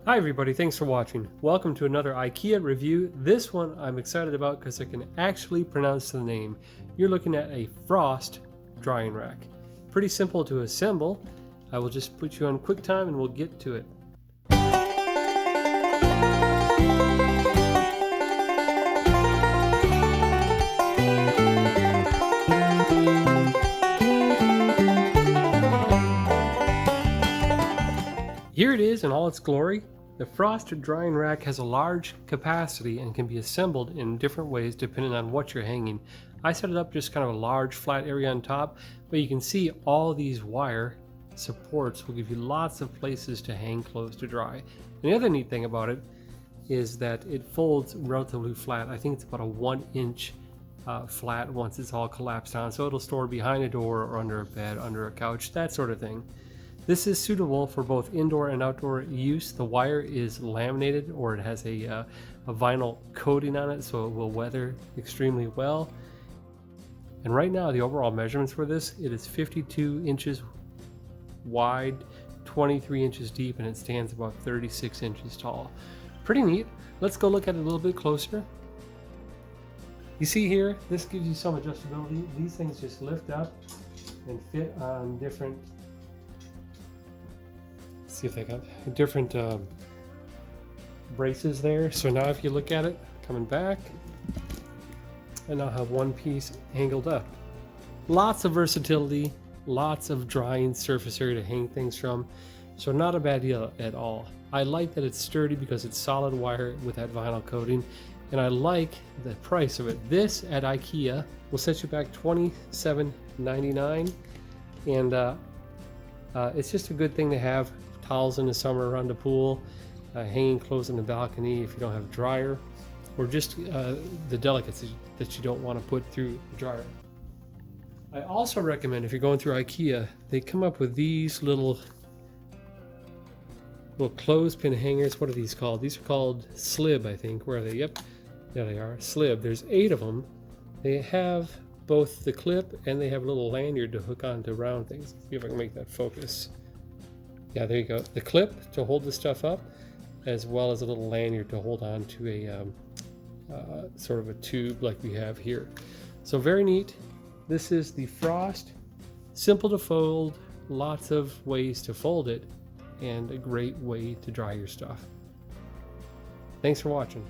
Hi everybody, thanks for watching. Welcome to another Ikea review. This one I'm excited about because I can actually pronounce the name. You're looking at a Frost drying rack. Pretty simple to assemble. I will just put you on quick time and we'll get to it. Here it is in all its glory. The Frost drying rack has a large capacity and can be assembled in different ways depending on what you're hanging. I set it up just kind of a large flat area on top, but you can see all these wire supports will give you lots of places to hang clothes to dry. And the other neat thing about it is that it folds relatively flat. I think it's about a 1-inch flat once it's all collapsed down, so it'll store behind a door or under a bed, under a couch, that sort of thing. This is suitable for both indoor and outdoor use. The wire is laminated, or it has a vinyl coating on it, so it will weather extremely well. And right now the overall measurements for this, it is 52 inches wide, 23 inches deep, and it stands about 36 inches tall. Pretty neat. Let's go look at it a little bit closer. You see here, this gives you some adjustability. These things just lift up and fit on different, see if they got different braces there. So now if you look at it coming back, and I'll have one piece angled up. Lots of versatility, lots of drying surface area to hang things from, so not a bad deal at all. I like that it's sturdy because it's solid wire with that vinyl coating, and I like the price of it. This at Ikea will set you back $27.99, and it's just a good thing to have. Towels in the summer around the pool, hanging clothes in the balcony if you don't have a dryer, or just the delicacies that you don't want to put through the dryer. I also recommend, if you're going through Ikea, they come up with these little clothespin hangers. What are these called? These are called slib, I think. Where are they? Yep, there they are, slib. There's 8 of them. They have both the clip and they have a little lanyard to hook onto round things. See if I can make that focus. Yeah, there you go. The clip to hold the stuff up, as well as a little lanyard to hold on to a sort of a tube like we have here. So very neat. This is the Frost. Simple to fold, lots of ways to fold it, and a great way to dry your stuff. Thanks for watching.